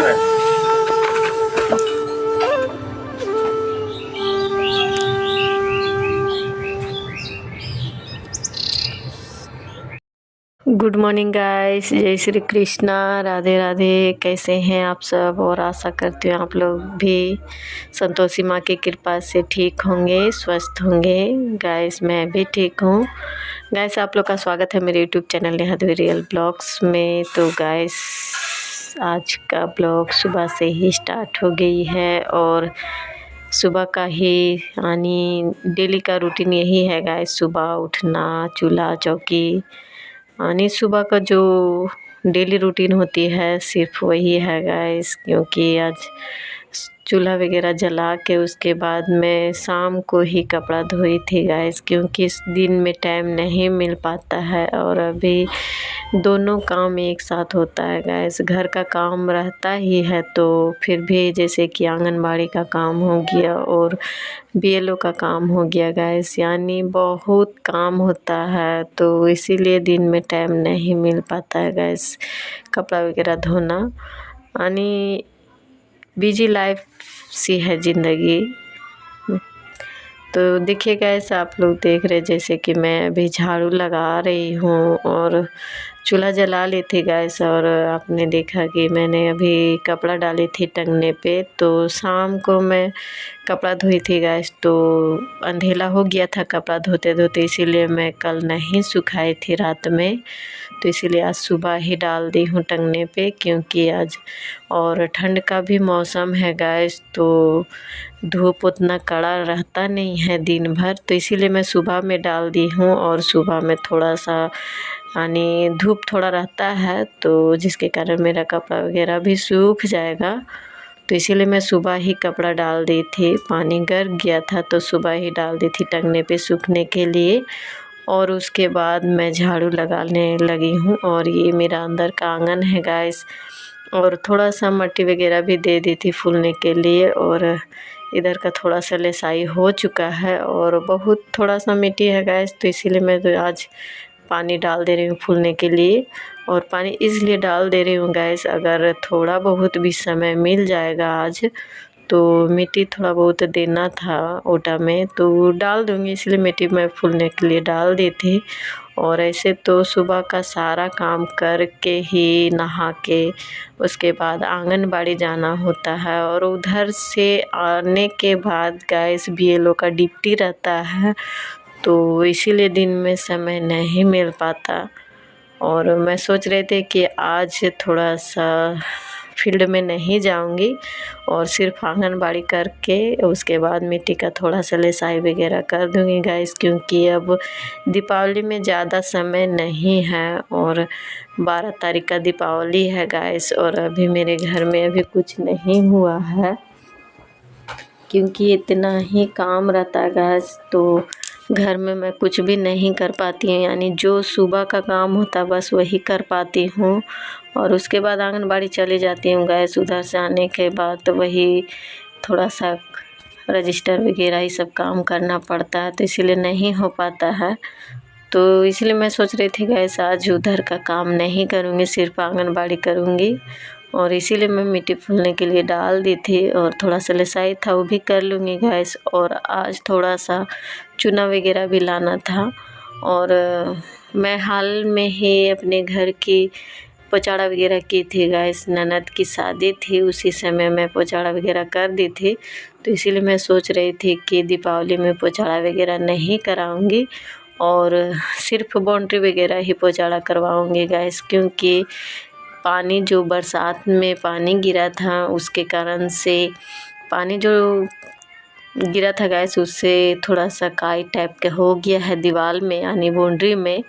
Good morning guys, जय श्री कृष्णा, राधे राधे। कैसे हैं आप सब? और आशा करती हूँ आप लोग भी संतोषी माँ की कृपा से ठीक होंगे, स्वस्थ होंगे। गाइस मैं भी ठीक हूँ। गाइस आप लोग का स्वागत है मेरे यूट्यूब चैनल नेहादेवी रियल ब्लॉग्स में। तो गाइस आज का ब्लॉग सुबह से ही स्टार्ट हो गई है और सुबह का ही यानी डेली का रूटीन यही है गाइस। सुबह उठना, चूल्हा चौकी यानी सुबह का जो डेली रूटीन होती है सिर्फ वही है गाइस। क्योंकि आज चूल्हा वगैरह जला के उसके बाद मैं शाम को ही कपड़ा धोई थी गाइस, क्योंकि इस दिन में टाइम नहीं मिल पाता है और अभी दोनों काम एक साथ होता है गाइस। घर का काम रहता ही है तो फिर भी जैसे कि आंगनबाड़ी का काम हो गया और बीएलओ का काम हो गया गाइस, यानी बहुत काम होता है तो इसीलिए दिन में टाइम नहीं मिल पाता है गाइस कपड़ा वगैरह धोना। यानी बिजी लाइफ सी है ज़िंदगी। तो देखिए गाइस आप लोग देख रहे जैसे कि मैं अभी झाड़ू लगा रही हूँ और चूल्हा जला ली थी गैस। और आपने देखा कि मैंने अभी कपड़ा डाली थी टंगने पे, तो शाम को मैं कपड़ा धोई थी गैस, तो अंधेला हो गया था कपड़ा धोते धोते, इसीलिए मैं कल नहीं सुखाई थी रात में। तो इसीलिए आज सुबह ही डाल दी हूँ टंगने पे, क्योंकि आज और ठंड का भी मौसम है गैस, तो धूप उतना कड़ा रहता नहीं है दिन भर, तो इसीलिए मैं सुबह में डाल दी हूँ। और सुबह में थोड़ा सा यानी धूप थोड़ा रहता है तो जिसके कारण मेरा कपड़ा वगैरह भी सूख जाएगा, तो इसीलिए मैं सुबह ही कपड़ा डाल दी थी। पानी गर गया था तो सुबह ही डाल दी थी टंगने पे सूखने के लिए। और उसके बाद मैं झाड़ू लगाने लगी हूँ और ये मेरा अंदर का आंगन है गाइस, और थोड़ा सा मिट्टी वगैरह भी दे दी थी फूलने के लिए। और इधर का थोड़ा सा लेसाई हो चुका है और बहुत थोड़ा सा मिट्टी है गैस, तो इसीलिए मैं तो आज पानी डाल दे रही हूँ फूलने के लिए। और पानी इसलिए डाल दे रही हूँ गैस, अगर थोड़ा बहुत भी समय मिल जाएगा आज तो मिट्टी थोड़ा बहुत देना था ओटा में तो डाल दूँगी, इसलिए मिट्टी मैं फूलने के लिए डाल दी थी। और ऐसे तो सुबह का सारा काम करके ही नहा के उसके बाद आंगनबाड़ी जाना होता है, और उधर से आने के बाद गैस बीएलओ का ड्यूटी रहता है, तो इसीलिए दिन में समय नहीं मिल पाता। और मैं सोच रही थी कि आज थोड़ा सा फील्ड में नहीं जाऊंगी और सिर्फ आंगनबाड़ी करके उसके बाद मिट्टी का थोड़ा सा लेसाई वगैरह कर दूंगी गाइस, क्योंकि अब दीपावली में ज़्यादा समय नहीं है और 12 तारीख का दीपावली है गाइस। और अभी मेरे घर में अभी कुछ नहीं हुआ है, क्योंकि इतना ही काम रहता है गाइस, तो घर में मैं कुछ भी नहीं कर पाती हूँ। यानी जो सुबह का काम होता है बस वही कर पाती हूँ, और उसके बाद आंगनबाड़ी चली जाती हूँ गैस। उधर से आने के बाद तो वही थोड़ा सा रजिस्टर वगैरह ये सब काम करना पड़ता है, तो इसीलिए नहीं हो पाता है। तो इसलिए मैं सोच रही थी गैस आज उधर का काम नहीं करूँगी, सिर्फ आंगनबाड़ी करूँगी। और इसीलिए मैं मिट्टी फूलने के लिए डाल दी थी और थोड़ा सा लेसाई था वो भी कर लूँगी गैस। और आज थोड़ा सा चूना वगैरह भी लाना था। और मैं हाल में ही अपने घर की पोछाड़ा वगैरह की थी गैस, ननद की शादी थी उसी समय मैं पोछाड़ा वगैरह कर दी थी, तो इसीलिए मैं सोच रही थी कि दीपावली में पोछाड़ा वगैरह नहीं कराऊंगी और सिर्फ बाउंड्री वगैरह ही पोछाड़ा करवाऊंगी गैस। क्योंकि पानी जो बरसात में पानी गिरा था उसके कारण से पानी जो गिरा था गैस उससे थोड़ा सा काई टाइप का हो गया है दीवार में यानी बाउंड्री में,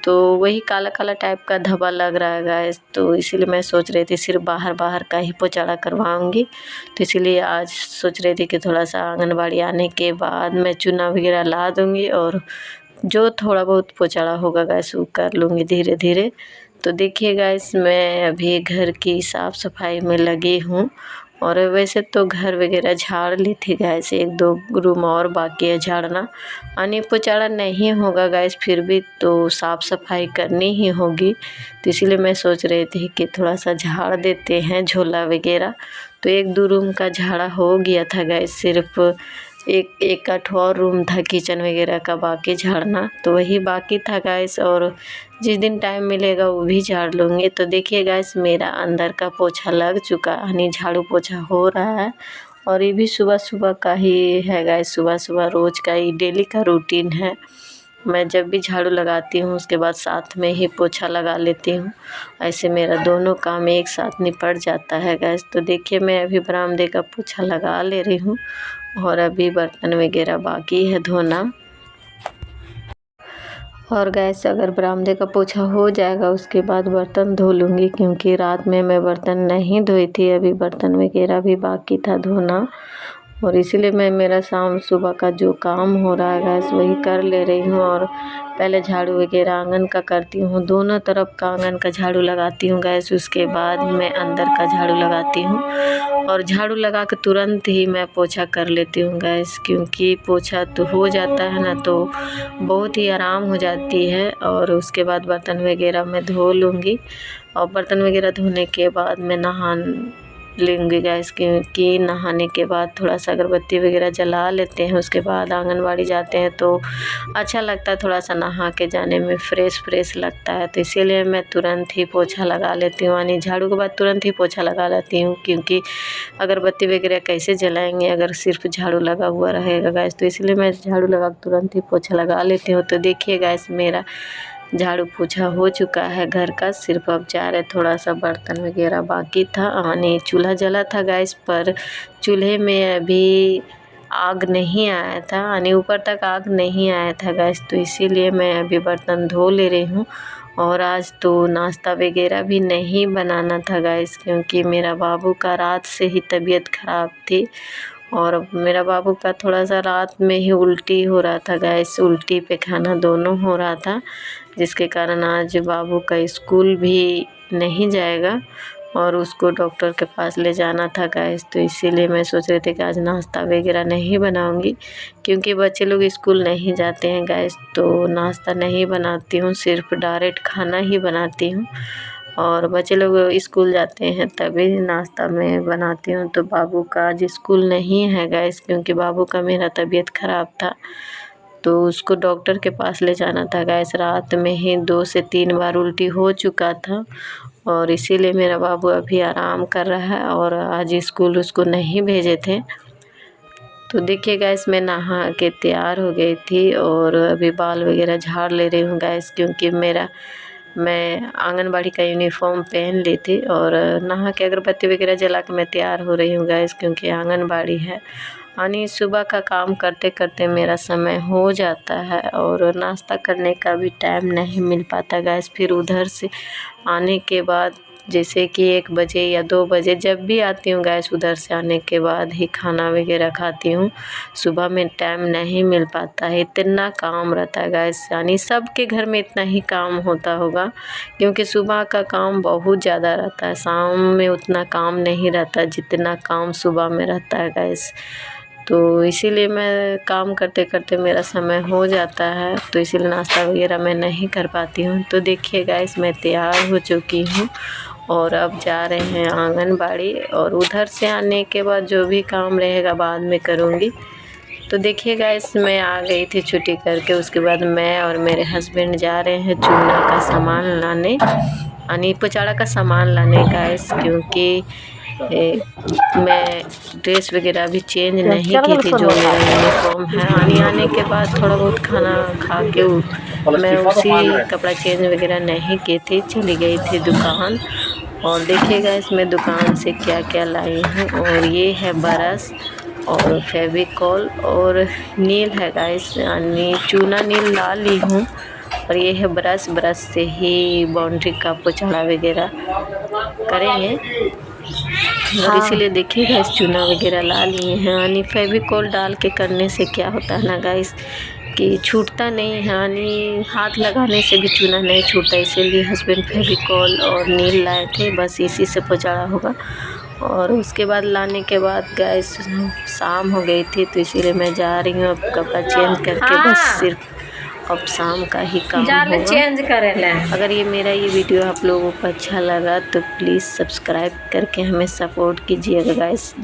तो वही काला काला टाइप का धब्बा लग रहा है गैस। तो इसीलिए मैं सोच रही थी सिर्फ बाहर बाहर का ही पोछाड़ा करवाऊंगी, तो इसीलिए आज सोच रही थी कि थोड़ा सा आंगनबाड़ी आने के बाद मैं चूना वगैरह ला दूंगी और जो थोड़ा बहुत पोछाड़ा होगा गैस वो कर लूँगी धीरे धीरे। तो देखिए गैस मैं अभी घर की साफ़ सफाई में लगी हूँ और वैसे तो घर वगैरह झाड़ ली थी गैस, 1-2 रूम और बाकी है झाड़ना। यानी पोछाड़ा नहीं होगा गैस, फिर भी तो साफ़ सफाई करनी ही होगी। तो इसीलिए मैं सोच रही थी कि थोड़ा सा झाड़ देते हैं झोला वगैरह। तो 1-2 रूम का झाड़ा हो गया था गैस, सिर्फ एक आठ और रूम था किचन वगैरह का बाकी झाड़ना, तो वही बाकी था गैस। और जिस दिन टाइम मिलेगा वो भी झाड़ लूँगी। तो देखिए गैस, मेरा अंदर का पोछा लग चुका, यानी झाड़ू पोछा हो रहा है। और ये भी सुबह सुबह का ही है गैस, सुबह सुबह रोज़ का ही डेली का रूटीन है। मैं जब भी झाड़ू लगाती हूँ उसके बाद साथ में ही पोछा लगा लेती हूँ। ऐसे मेरा दोनों काम एक साथ निपट जाता है गैस। तो देखिए, मैं अभी बरामदे का पोछा लगा ले रही हूँ और अभी बर्तन वगैरह बाकी है धोना। और गैस, अगर बरामदे का पोछा हो जाएगा उसके बाद बर्तन धो लूँगी, क्योंकि रात में मैं बर्तन नहीं धोई थी, अभी बर्तन वगैरह भी बाकी था धोना। और इसीलिए मैं मेरा शाम सुबह का जो काम हो रहा है गैस वही कर ले रही हूँ। और पहले झाड़ू वगैरह आंगन का करती हूँ, दोनों तरफ का आंगन का झाड़ू लगाती हूँ गैस, उसके बाद मैं अंदर का झाड़ू लगाती हूँ। और झाड़ू लगा के तुरंत ही मैं पोछा कर लेती हूँ गैस, क्योंकि पोछा तो हो जाता है ना, तो बहुत ही आराम हो जाती है। और उसके बाद बर्तन वगैरह मैं धो लूँगी। और बर्तन वगैरह धोने के बाद मैं नहा लेंगे गैस, क्योंकि नहाने के बाद थोड़ा सा अगरबत्ती वगैरह जला लेते हैं। उसके बाद आंगनबाड़ी जाते हैं तो अच्छा लगता है, थोड़ा सा नहा के जाने में फ्रेश लगता है। तो इसीलिए मैं तुरंत ही पोछा लगा लेती हूँ, यानी झाड़ू के बाद तुरंत ही पोछा लगा लेती हूँ, क्योंकि अगरबत्ती वगैरह कैसे जलाएंगे अगर सिर्फ झाड़ू लगा हुआ रहेगा गैस। तो इसलिए मैं झाड़ू लगा तुरंत ही पोछा लगा लेती हूँ। तो देखिए गैस, मेरा झाड़ू पोछा हो चुका है घर का, सिर्फ अब जा रहे थोड़ा सा बर्तन वगैरह बाकी था। यानी चूल्हा जला था गैस, पर चूल्हे में अभी आग नहीं आया था, यानी ऊपर तक आग नहीं आया था गैस। तो इसीलिए मैं अभी बर्तन धो ले रही हूँ। और आज तो नाश्ता वगैरह भी नहीं बनाना था गैस, क्योंकि मेरा बाबू का रात से ही तबीयत ख़राब थी। और मेरा बाबू का थोड़ा सा रात में ही उल्टी हो रहा था गैस, उल्टी पैखाना दोनों हो रहा था, जिसके कारण आज बाबू का स्कूल भी नहीं जाएगा और उसको डॉक्टर के पास ले जाना था गैस। तो इसीलिए मैं सोच रही थी कि आज नाश्ता वगैरह नहीं बनाऊंगी, क्योंकि बच्चे लोग स्कूल नहीं जाते हैं गैस, तो नाश्ता नहीं बनाती हूँ, सिर्फ डायरेक्ट खाना ही बनाती हूँ। और बच्चे लोग स्कूल जाते हैं तभी नाश्ता मैं बनाती हूँ। तो बाबू का आज स्कूल नहीं है गैस, क्योंकि बाबू का मेरा तबीयत ख़राब था, तो उसको डॉक्टर के पास ले जाना था गैस। रात में ही 2 से 3 बार उल्टी हो चुका था, और इसीलिए मेरा बाबू अभी आराम कर रहा है और आज स्कूल उसको नहीं भेजे थे। तो देखिए गैस, मैं नहा के तैयार हो गई थी और अभी बाल वगैरह झाड़ ले रही हूँ गैस, क्योंकि मैं आंगनबाड़ी का यूनिफॉर्म पहन ली थी। और नहा के अगरबत्ती वगैरह जला के मैं तैयार हो रही हूँ गैस, क्योंकि आंगनबाड़ी है। यानी सुबह का काम करते करते मेरा समय हो जाता है और नाश्ता करने का भी टाइम नहीं मिल पाता गैस। फिर उधर से आने के बाद जैसे कि 1 बजे या 2 बजे जब भी आती हूँ गैस, उधर से आने के बाद ही खाना वगैरह खाती हूँ। सुबह में टाइम नहीं मिल पाता है, इतना काम रहता है गैस, यानी सबके घर में इतना ही काम होता होगा, क्योंकि सुबह का काम बहुत ज़्यादा रहता है, शाम में उतना काम नहीं रहता जितना काम सुबह में रहता है गैस। तो इसीलिए मैं काम करते करते मेरा समय हो जाता है, तो इसीलिए नाश्ता वगैरह मैं नहीं कर पाती हूँ। तो देखिए गाइस, मैं तैयार हो चुकी हूँ और अब जा रहे हैं आंगनबाड़ी, और उधर से आने के बाद जो भी काम रहेगा बाद में करूँगी। तो देखिए गाइस, मैं आ गई थी छुट्टी करके, उसके बाद मैं और मेरे हस्बैंड जा रहे हैं चूना का सामान लाने, यानी पोछाड़ा का सामान लाने गाइस, क्योंकि मैं ड्रेस वगैरह भी चेंज नहीं की थी, जो मेरा यूनिफॉर्म है। आने के बाद थोड़ा बहुत खाना खा के मैं उसी कपड़ा चेंज वगैरह नहीं की थी, चली गई थी दुकान। और देखिएगा इसमें दुकान से क्या क्या लाई हूँ, और ये है ब्रश और फेविकॉल और नील है गाइस, यानी चूना नील ला ली हूँ। और ये है ब्रश से ही बाउंड्री का पोछाड़ा वगैरह करेंगे, और इसीलिए देखिएगा इस चूना वगैरह ला लिए हैं। यानी फेविकॉल डाल के करने से क्या होता है ना गाइस, कि छूटता नहीं है, यानी हाथ लगाने से भी चूना नहीं छूटता, इसीलिए हस्बैंड फेविकॉल और नील लाए थे, बस इसी से पोछाड़ा होगा। और उसके बाद लाने के बाद गैस शाम हो गई थी, तो इसीलिए मैं जा रही हूँ अब कपड़ा चेंज करके। बस सिर्फ अब शाम का ही काम होगा। चेंज करे ले। अगर ये मेरा ये वीडियो आप लोगों को अच्छा लगा तो प्लीज़ सब्सक्राइब करके हमें सपोर्ट कीजिएगा गाइस।